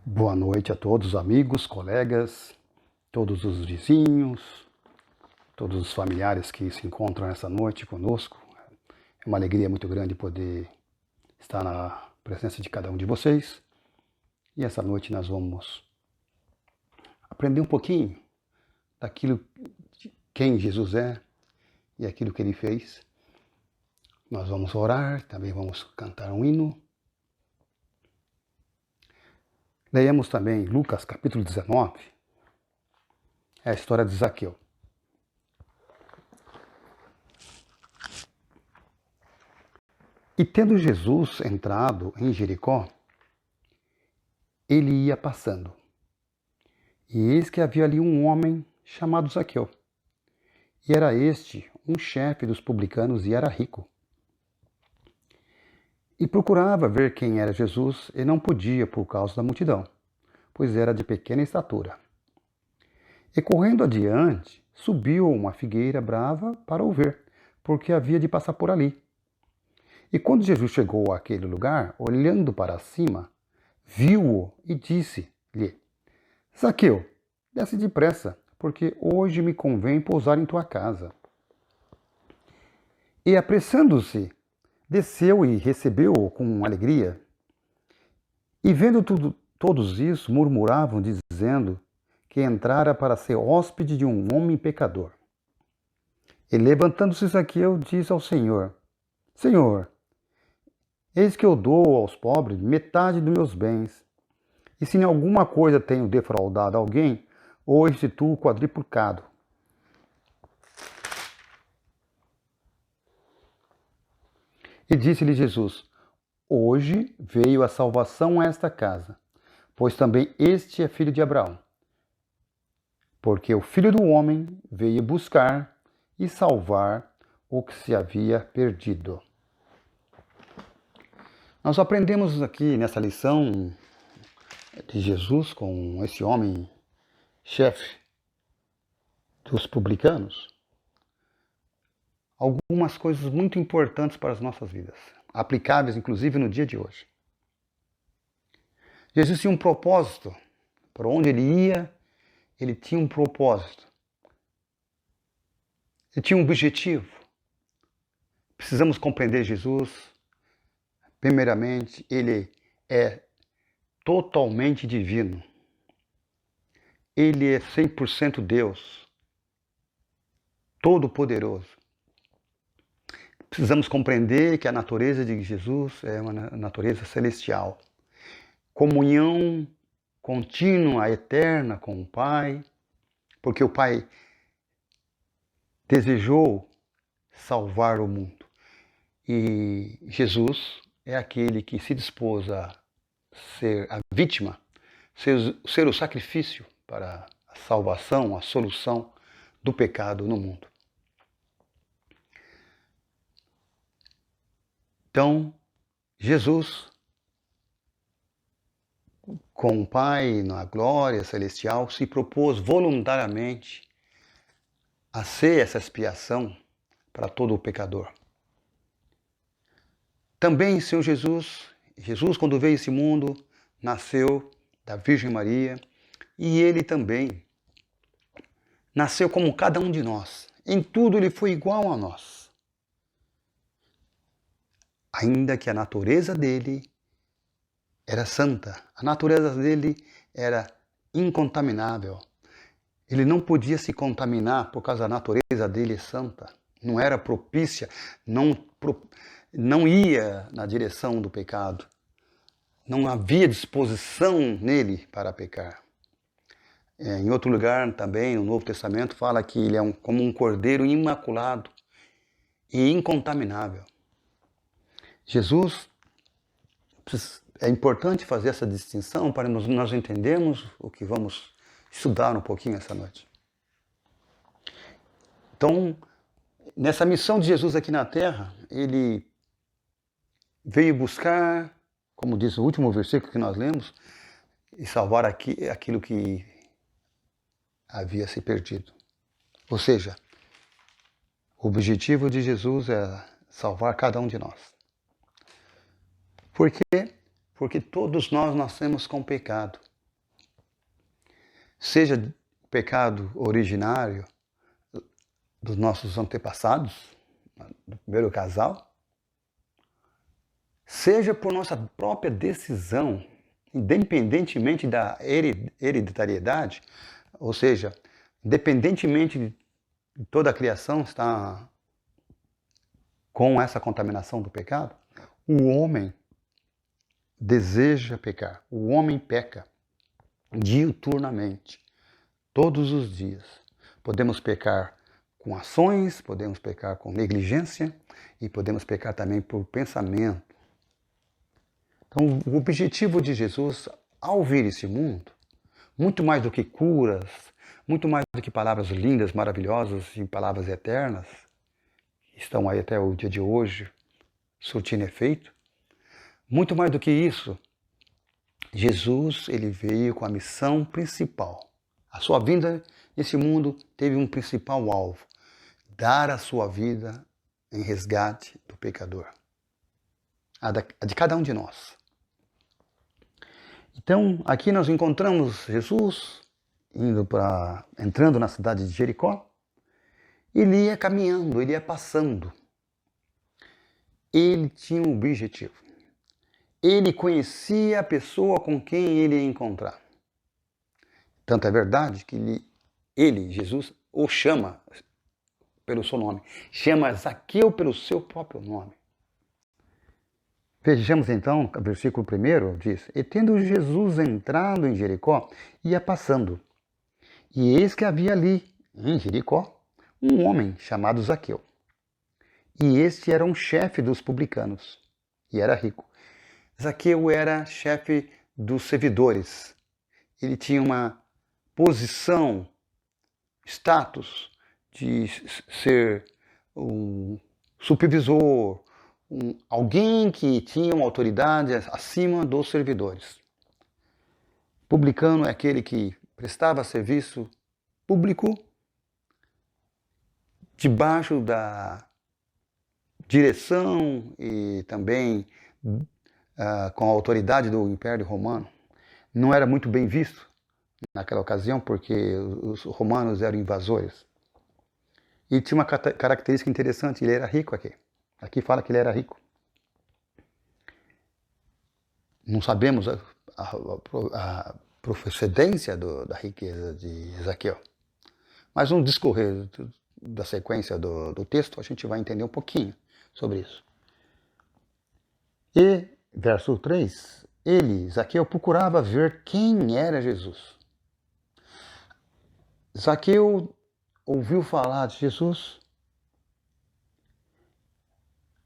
Boa noite a todos os amigos, colegas, todos os vizinhos, todos os familiares que se encontram essa noite conosco. É uma alegria muito grande poder estar na presença de cada um de vocês. E essa noite nós vamos aprender um pouquinho daquilo de quem Jesus é e aquilo que ele fez. Nós vamos orar, também vamos cantar um hino. Leemos também Lucas capítulo 19, é a história de Zaqueu. E tendo Jesus entrado em Jericó, ele ia passando. E eis que havia ali um homem chamado Zaqueu. E era este um chefe dos publicanos e era rico. E procurava ver quem era Jesus e não podia por causa da multidão, pois era de pequena estatura. E correndo adiante, subiu uma figueira brava para o ver, porque havia de passar por ali. E quando Jesus chegou àquele lugar, olhando para cima, viu-o e disse-lhe: Zaqueu, desce depressa, porque hoje me convém pousar em tua casa. E apressando-se, desceu e recebeu-o com alegria. E vendo todos isso, murmuravam, dizendo que entrara para ser hóspede de um homem pecador. E levantando-se Zaqueu, disse ao Senhor: Senhor, eis que eu dou aos pobres metade dos meus bens. E se em alguma coisa tenho defraudado alguém, ou restituo quadriplicado. E disse-lhe Jesus: Hoje veio a salvação a esta casa, pois também este é filho de Abraão. Porque o Filho do Homem veio buscar e salvar o que se havia perdido. Nós aprendemos aqui nessa lição de Jesus com esse homem chefe dos publicanos algumas coisas muito importantes para as nossas vidas, aplicáveis inclusive no dia de hoje. Jesus tinha um propósito. Para onde ele ia, ele tinha um propósito. Ele tinha um objetivo. Precisamos compreender Jesus. Primeiramente, ele é totalmente divino. Ele é 100% Deus, todo-poderoso. Precisamos compreender que a natureza de Jesus é uma natureza celestial. Comunhão contínua, eterna com o Pai, porque o Pai desejou salvar o mundo. E Jesus é aquele que se dispôs a ser a vítima, ser o sacrifício para a salvação, a solução do pecado no mundo. Então, Jesus, com o Pai na glória celestial, se propôs voluntariamente a ser essa expiação para todo o pecador. Também Senhor Jesus, quando veio a esse mundo, nasceu da Virgem Maria e ele também nasceu como cada um de nós. Em tudo ele foi igual a nós. Ainda que a natureza dele era santa, a natureza dele era incontaminável. Ele não podia se contaminar por causa da natureza dele santa. Não era propícia, não ia na direção do pecado. Não havia disposição nele para pecar. Em outro lugar também, no Novo Testamento, fala que ele é como um cordeiro imaculado e incontaminável. Jesus, é importante fazer essa distinção para nós entendermos o que vamos estudar um pouquinho essa noite. Então, nessa missão de Jesus aqui na Terra, ele veio buscar, como diz o último versículo que nós lemos, e salvar aquilo que havia se perdido. Ou seja, o objetivo de Jesus é salvar cada um de nós. Por quê? Porque todos nós nascemos com pecado. seja o pecado originário dos nossos antepassados, do primeiro casal, seja por nossa própria decisão, independentemente da hereditariedade, ou seja, independentemente de toda a criação estar com essa contaminação do pecado, o homem deseja pecar, o homem peca diuturnamente, todos os dias. Podemos pecar com ações, podemos pecar com negligência e podemos pecar também por pensamento. Então, o objetivo de Jesus ao vir esse mundo, muito mais do que curas, muito mais do que palavras lindas, maravilhosas e palavras eternas, que estão aí até o dia de hoje, surtindo efeito, muito mais do que isso, Jesus ele veio com a missão principal. A sua vinda nesse mundo teve um principal alvo: dar a sua vida em resgate do pecador, a de cada um de nós. Então, aqui nós encontramos Jesus entrando na cidade de Jericó. Ele ia caminhando, ele ia passando. Ele tinha um objetivo. Ele conhecia a pessoa com quem ele ia encontrar. Tanto é verdade que Jesus, o chama pelo seu nome. Chama Zaqueu pelo seu próprio nome. Vejamos então, o versículo 1 diz: E tendo Jesus entrado em Jericó, ia passando. E eis que havia ali, em Jericó, um homem chamado Zaqueu. E este era um chefe dos publicanos, e era rico. Zaqueu era chefe dos servidores. Ele tinha uma posição, status de ser um supervisor, alguém que tinha uma autoridade acima dos servidores. Publicano é aquele que prestava serviço público debaixo da direção e também com a autoridade do Império Romano. Não era muito bem visto naquela ocasião porque os romanos eram invasores. E tinha uma característica interessante: ele era rico aqui. Aqui fala que ele era rico. Não sabemos a procedência da riqueza de Zaqueu. Mas no discorrer da sequência do texto, a gente vai entender um pouquinho sobre isso. E, verso 3, Zaqueu, procurava ver quem era Jesus. Zaqueu ouviu falar de Jesus.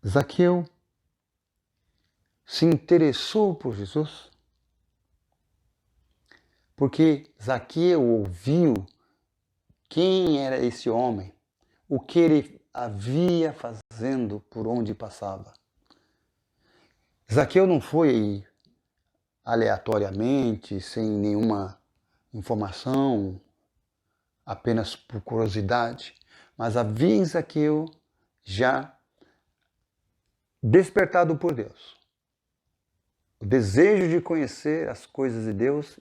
Zaqueu se interessou por Jesus, porque Zaqueu ouviu quem era esse homem, o que ele havia fazendo por onde passava. Zaqueu não foi aleatoriamente, sem nenhuma informação, apenas por curiosidade, mas havia em Zaqueu já despertado por Deus. O desejo de conhecer as coisas de Deus,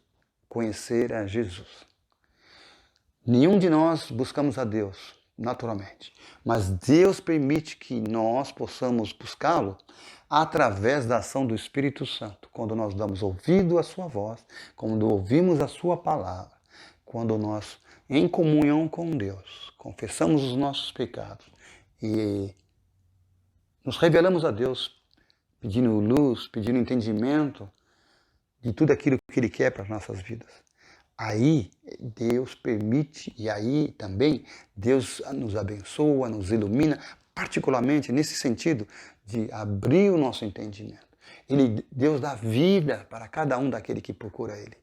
conhecer a Jesus. Nenhum de nós buscamos a Deus, naturalmente, mas Deus permite que nós possamos buscá-lo através da ação do Espírito Santo, quando nós damos ouvido à sua voz, quando ouvimos a sua palavra, quando nós, em comunhão com Deus, confessamos os nossos pecados e nos revelamos a Deus, pedindo luz, pedindo entendimento de tudo aquilo que Ele quer para as nossas vidas. Aí Deus permite, e aí também Deus nos abençoa, nos ilumina, particularmente nesse sentido de abrir o nosso entendimento. Deus dá vida para cada um daquele que procura Ele.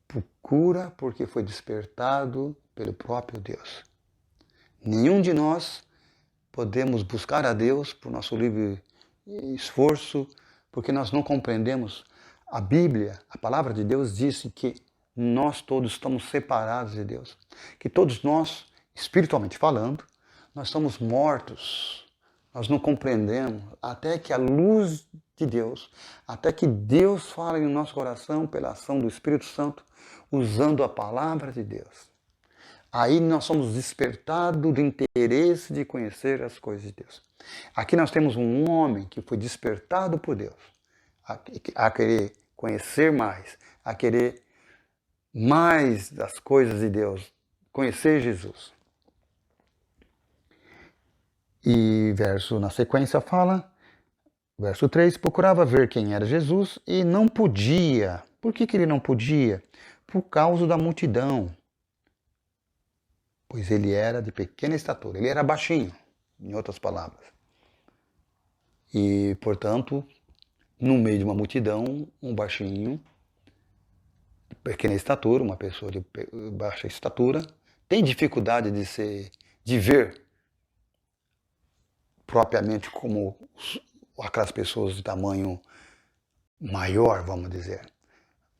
Procura porque foi despertado pelo próprio Deus. Nenhum de nós podemos buscar a Deus por nosso livre esforço, porque nós não compreendemos. A Bíblia, a palavra de Deus, disse que nós todos estamos separados de Deus. Que todos nós, espiritualmente falando, nós estamos mortos. Nós não compreendemos até que a luz de Deus, até que Deus fale no nosso coração pela ação do Espírito Santo, usando a palavra de Deus. Aí nós somos despertados do interesse de conhecer as coisas de Deus. Aqui nós temos um homem que foi despertado por Deus, a querer conhecer mais, a querer mais das coisas de Deus, conhecer Jesus. E na sequência fala, verso 3, procurava ver quem era Jesus e não podia. Por que ele não podia? Por causa da multidão. Pois ele era de pequena estatura, ele era baixinho, em outras palavras. E, portanto, no meio de uma multidão, um baixinho, de pequena estatura, uma pessoa de baixa estatura, tem dificuldade de ver propriamente como aquelas pessoas de tamanho maior, vamos dizer.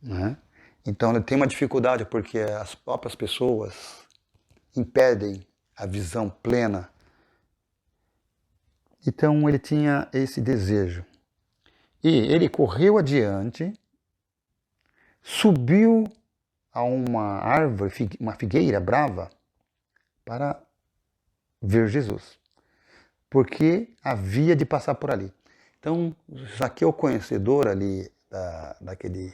Né? Então ele tem uma dificuldade porque as próprias pessoas impedem a visão plena. Então ele tinha esse desejo. E ele correu adiante, subiu a uma árvore, uma figueira brava, para ver Jesus, porque havia de passar por ali. Então, Zaqueu, conhecedor ali daquele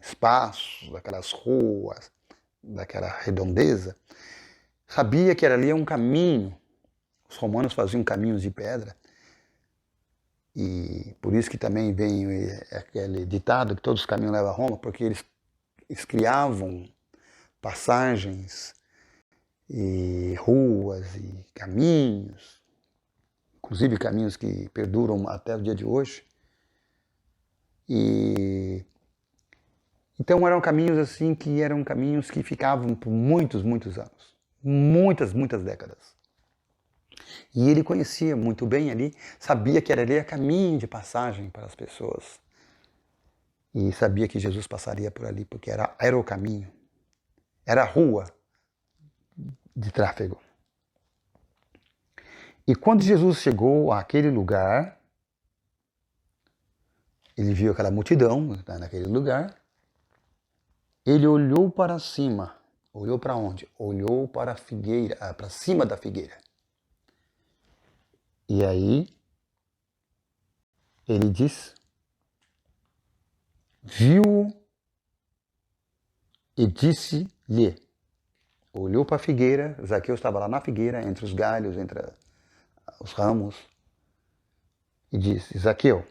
espaço, daquelas ruas, daquela redondeza, sabia que ali é um caminho. Os romanos faziam caminhos de pedra, e por isso que também vem aquele ditado que todos os caminhos levam a Roma, porque eles criavam passagens e ruas e caminhos, inclusive caminhos que perduram até o dia de hoje. E então eram caminhos assim que eram caminhos que ficavam por muitos anos, muitas décadas. E ele conhecia muito bem ali, sabia que ali era caminho de passagem para as pessoas. E sabia que Jesus passaria por ali, porque era o caminho, era a rua de tráfego. E quando Jesus chegou àquele lugar, ele viu aquela multidão naquele lugar, ele olhou para cima. Olhou para onde? Olhou para a figueira, para cima da figueira. E aí, ele diz, viu e disse-lhe, olhou para a figueira, Zaqueu estava lá na figueira, entre os galhos, entre os ramos, e disse, Zaqueu,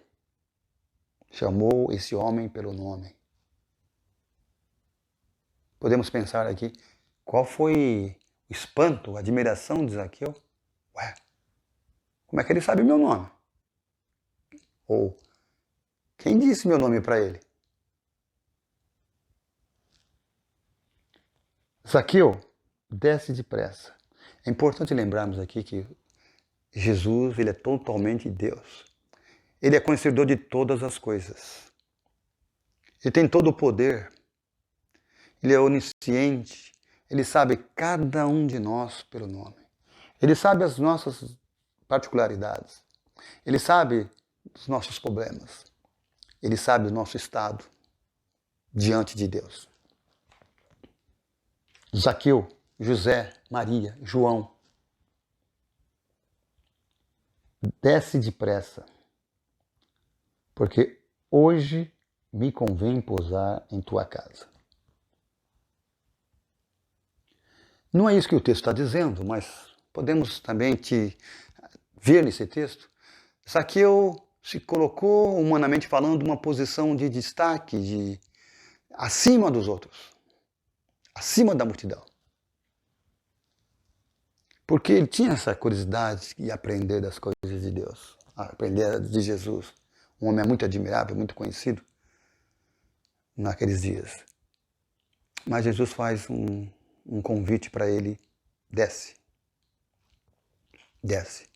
chamou esse homem pelo nome. Podemos pensar aqui, qual foi o espanto, a admiração de Zaqueu? Ué, como é que ele sabe meu nome? Ou, quem disse meu nome para ele? Zaqueu, desce depressa. É importante lembrarmos aqui que Jesus, ele é totalmente Deus. Ele é conhecedor de todas as coisas. Ele tem todo o poder. Ele é onisciente. Ele sabe cada um de nós pelo nome. Ele sabe as nossas particularidades. Ele sabe dos nossos problemas. Ele sabe o nosso estado diante de Deus. Zaqueu, José, Maria, João, desce depressa, porque hoje me convém pousar em tua casa. Não é isso que o texto está dizendo, mas podemos também ver nesse texto. Zaqueu se colocou, humanamente falando, numa posição de destaque, acima dos outros, acima da multidão. Porque ele tinha essa curiosidade de aprender das coisas de Deus, aprender de Jesus. Um homem muito admirável, muito conhecido naqueles dias. Mas Jesus faz um convite para ele, desce. Desce.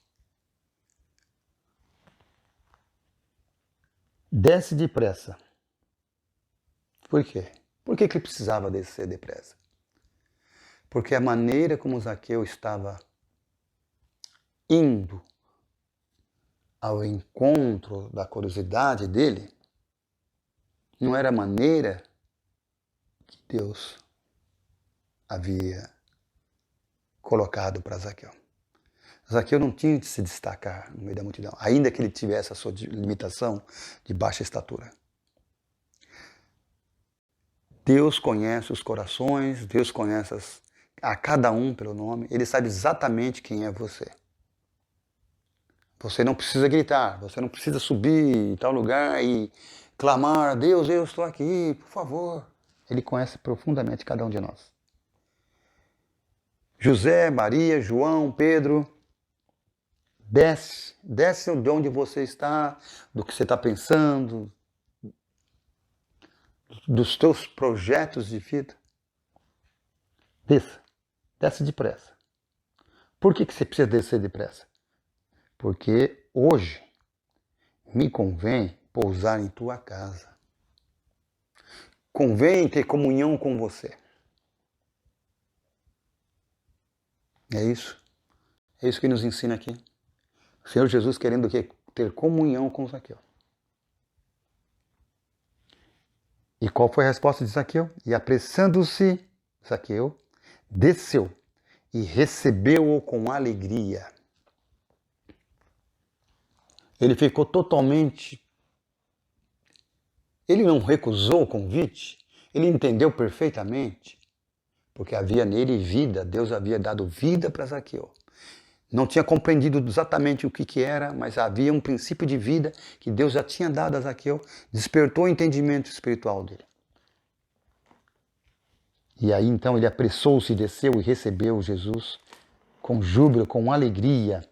Desce depressa. Por quê? Por que ele precisava descer depressa? Porque a maneira como Zaqueu estava indo ao encontro da curiosidade dele, não era a maneira que Deus havia colocado para Zaqueu. Zaqueu não tinha de se destacar no meio da multidão, ainda que ele tivesse a sua limitação de baixa estatura. Deus conhece os corações, Deus conhece a cada um pelo nome, Ele sabe exatamente quem é você. Você não precisa gritar, você não precisa subir em tal lugar e clamar, Deus, eu estou aqui, por favor. Ele conhece profundamente cada um de nós. José, Maria, João, Pedro, desce de onde você está, do que você está pensando, dos teus projetos de vida. Desce depressa. Por que você precisa descer depressa? Porque hoje me convém pousar em tua casa. Convém ter comunhão com você. É isso. É isso que nos ensina aqui. O Senhor Jesus querendo ter comunhão com Zaqueu. E qual foi a resposta de Zaqueu? E apressando-se, Zaqueu desceu e recebeu-o com alegria. Ele ficou totalmente... Ele não recusou o convite, ele entendeu perfeitamente, porque havia nele vida, Deus havia dado vida para Zaqueu. Não tinha compreendido exatamente o que era, mas havia um princípio de vida que Deus já tinha dado a Zaqueu, despertou o entendimento espiritual dele. E aí então ele apressou-se, desceu e recebeu Jesus com júbilo, com alegria.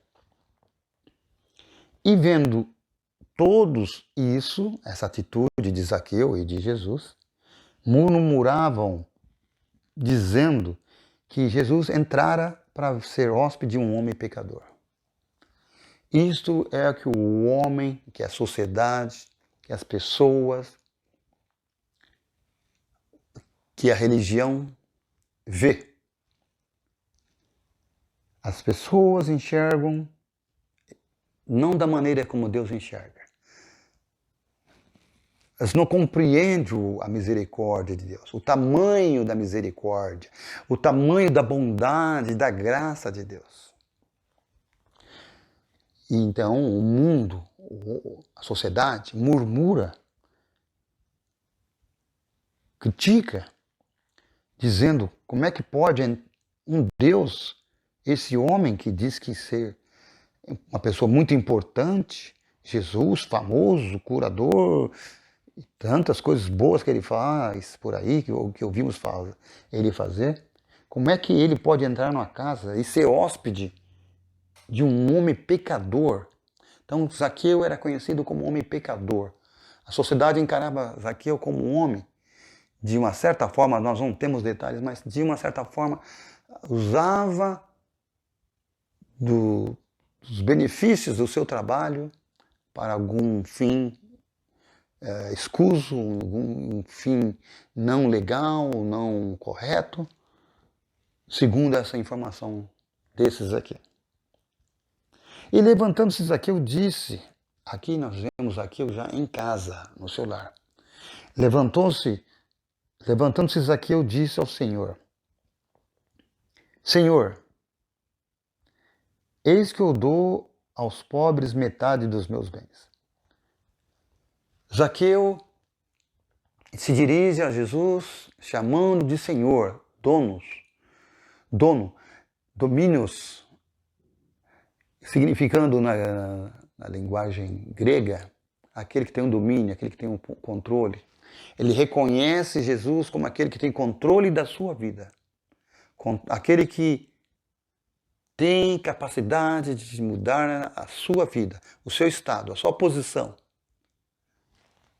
E vendo todos isso, essa atitude de Zaqueu e de Jesus, murmuravam, dizendo que Jesus entrara para ser hóspede de um homem pecador. Isto é o que o homem, que a sociedade, que as pessoas, que a religião vê. As pessoas enxergam não da maneira como Deus enxerga. Elas não compreendem a misericórdia de Deus, o tamanho da misericórdia, o tamanho da bondade, da graça de Deus. E então o mundo, a sociedade, murmura, critica, dizendo como é que pode um Deus, esse homem que diz que ser uma pessoa muito importante, Jesus, famoso, curador, e tantas coisas boas que ele faz por aí, que ouvimos ele fazer, como é que ele pode entrar numa casa e ser hóspede de um homem pecador? Então Zaqueu era conhecido como um homem pecador. A sociedade encarava Zaqueu como um homem, de uma certa forma, nós não temos detalhes, mas de uma certa forma usava dos benefícios do seu trabalho para algum fim escuso, um fim não legal, não correto, segundo essa informação desses aqui. E levantando-se Zaqueu disse, aqui nós vemos Zaqueu já em casa, no seu lar. Levantando-se Zaqueu disse ao Senhor, Senhor, eis que eu dou aos pobres metade dos meus bens. Zaqueu se dirige a Jesus chamando de Senhor, domínios, significando na linguagem grega, aquele que tem um domínio, aquele que tem um controle. Ele reconhece Jesus como aquele que tem controle da sua vida, aquele que tem capacidade de mudar a sua vida, o seu estado, a sua posição,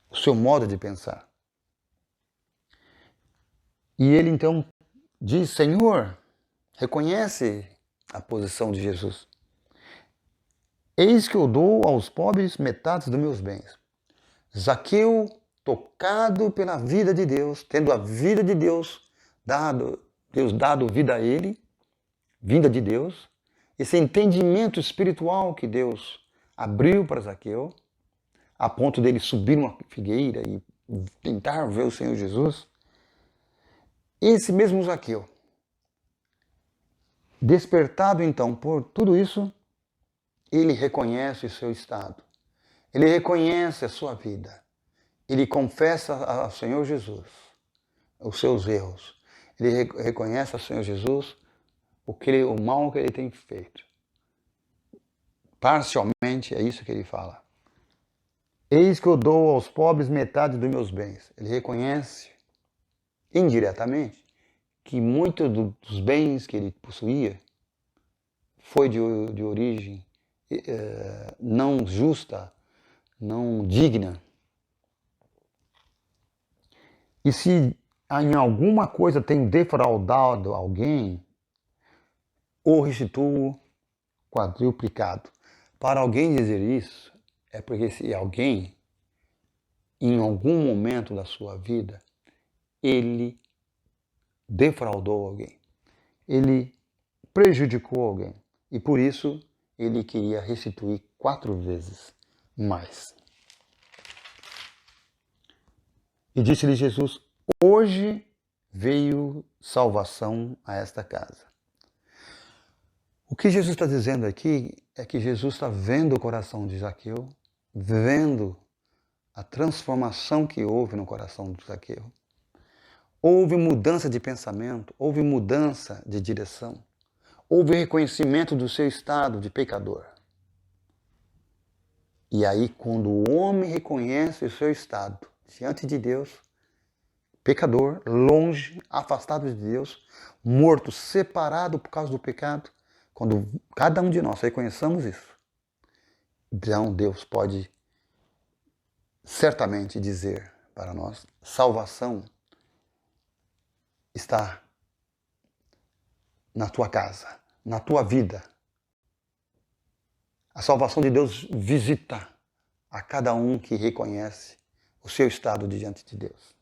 o seu modo de pensar. E ele então diz, Senhor, reconhece a posição de Jesus. Eis que eu dou aos pobres metade dos meus bens. Zaqueu, tocado pela vida de Deus, tendo a vida de Deus dado vida a ele, vinda de Deus, esse entendimento espiritual que Deus abriu para Zaqueu, a ponto dele subir numa figueira e tentar ver o Senhor Jesus. Esse mesmo Zaqueu, despertado então por tudo isso, ele reconhece o seu estado, ele reconhece a sua vida, ele confessa ao Senhor Jesus os seus erros, ele reconhece ao Senhor Jesus o mal que ele tem feito. Parcialmente é isso que ele fala. Eis que eu dou aos pobres metade dos meus bens. Ele reconhece indiretamente que muitos dos bens que ele possuía foi de origem não justa, não digna. E se em alguma coisa tenho defraudado alguém, o restituo quadruplicado. Para alguém dizer isso, é porque se alguém, em algum momento da sua vida, ele defraudou alguém, ele prejudicou alguém, e por isso ele queria restituir 4 vezes mais. E disse-lhe Jesus: hoje veio salvação a esta casa. O que Jesus está dizendo aqui é que Jesus está vendo o coração de Zaqueu, vendo a transformação que houve no coração de Zaqueu. Houve mudança de pensamento, houve mudança de direção, houve reconhecimento do seu estado de pecador. E aí, quando o homem reconhece o seu estado diante de Deus, pecador, longe, afastado de Deus, morto, separado por causa do pecado, quando cada um de nós reconheçamos isso, então Deus pode certamente dizer para nós: salvação está na tua casa, na tua vida. A salvação de Deus visita a cada um que reconhece o seu estado diante de Deus.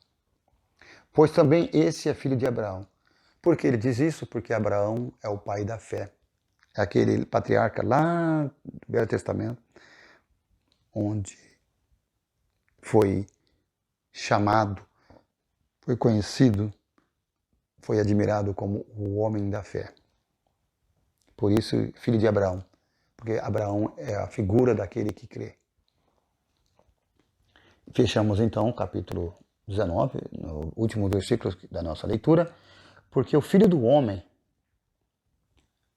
Pois também esse é filho de Abraão. Por que ele diz isso? Porque Abraão é o pai da fé. É aquele patriarca lá do Velho Testamento, onde foi chamado, foi conhecido, foi admirado como o homem da fé. Por isso, filho de Abraão, porque Abraão é a figura daquele que crê. Fechamos então o capítulo 19, no último versículo da nossa leitura, porque o Filho do Homem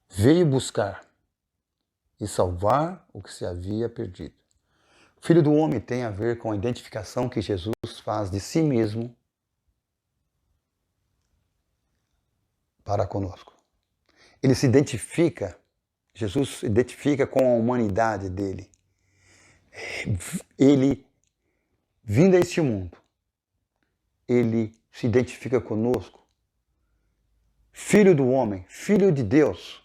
veio buscar e salvar o que se havia perdido. O Filho do Homem tem a ver com a identificação que Jesus faz de si mesmo para conosco. Ele se identifica, Jesus se identifica com a humanidade dele. Ele, vindo a este mundo, ele se identifica conosco. Filho do homem, filho de Deus,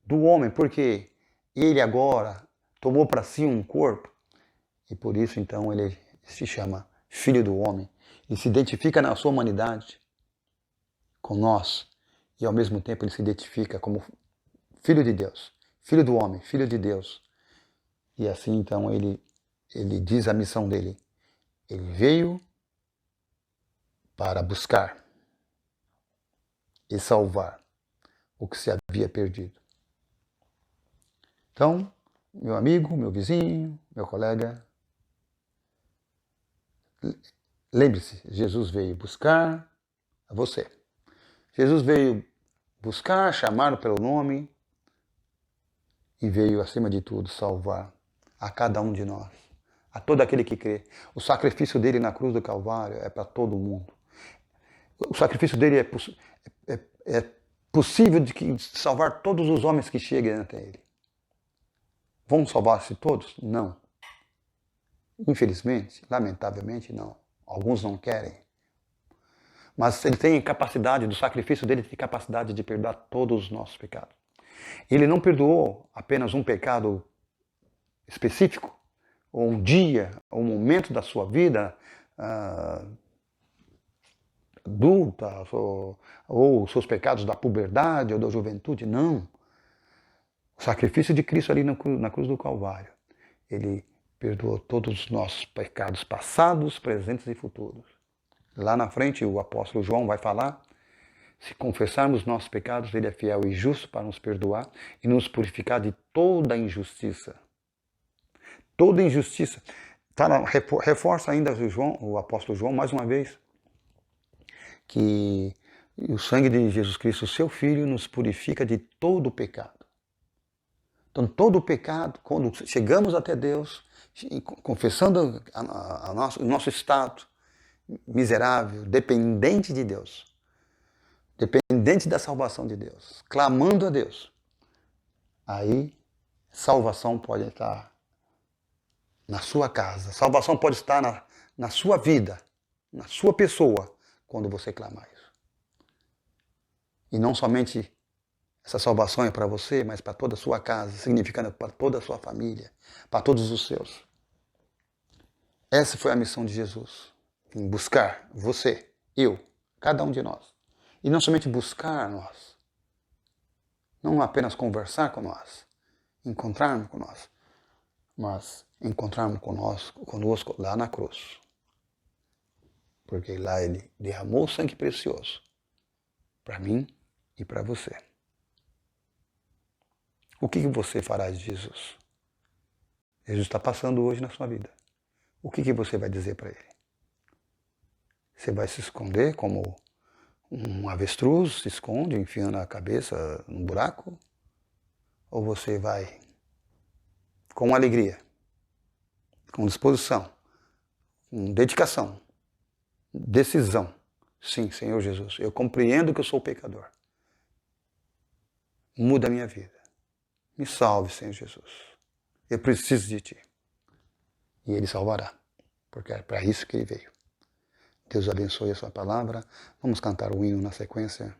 do homem, porque ele agora tomou para si um corpo e por isso então ele se chama Filho do Homem. Ele se identifica na sua humanidade com nós e ao mesmo tempo ele se identifica como Filho de Deus, Filho do Homem, Filho de Deus. E assim então ele diz a missão dele. Ele veio para buscar e salvar o que se havia perdido. Então, meu amigo, meu vizinho, meu colega, lembre-se, Jesus veio buscar a você. Jesus veio buscar, chamar pelo nome e veio, acima de tudo, salvar a cada um de nós, a todo aquele que crê. O sacrifício dele na cruz do Calvário é para todo mundo. O sacrifício dele é possível de salvar todos os homens que cheguem até ele. Vão salvar-se todos? Não. Infelizmente, lamentavelmente, não. Alguns não querem. Mas ele tem capacidade, do sacrifício dele tem capacidade de perdoar todos os nossos pecados. Ele não perdoou apenas um pecado específico, ou um dia, ou um momento da sua vida adulta, ou seus pecados da puberdade ou da juventude, não. O sacrifício de Cristo ali na cruz do Calvário, Ele perdoou todos os nossos pecados passados, presentes e futuros. Lá na frente, o apóstolo João vai falar: se confessarmos nossos pecados, Ele é fiel e justo para nos perdoar e nos purificar de toda injustiça. Toda injustiça. Reforça ainda o apóstolo João, mais uma vez, que o sangue de Jesus Cristo, seu Filho, nos purifica de todo o pecado. Então, todo o pecado, quando chegamos até Deus, confessando o nosso estado miserável, dependente de Deus, dependente da salvação de Deus, clamando a Deus, aí salvação pode estar na sua casa, salvação pode estar na sua vida, na sua pessoa, quando você clamar isso. E não somente essa salvação é para você, mas para toda a sua casa, significando para toda a sua família, para todos os seus. Essa foi a missão de Jesus, em buscar você, eu, cada um de nós. E não somente buscar nós, não apenas conversar com nós, encontrarmos com nós, mas encontrarmos conosco lá na cruz. Porque lá Ele derramou o sangue precioso para mim e para você. O que você fará de Jesus? Jesus está passando hoje na sua vida. O que você vai dizer para Ele? Você vai se esconder como um avestruz se esconde, enfiando a cabeça num buraco? Ou você vai com alegria, com disposição, com dedicação, decisão? Sim, Senhor Jesus, eu compreendo que eu sou pecador. Muda a minha vida. Me salve, Senhor Jesus. Eu preciso de Ti. E Ele salvará, porque é para isso que Ele veio. Deus abençoe a sua palavra. Vamos cantar o hino na sequência.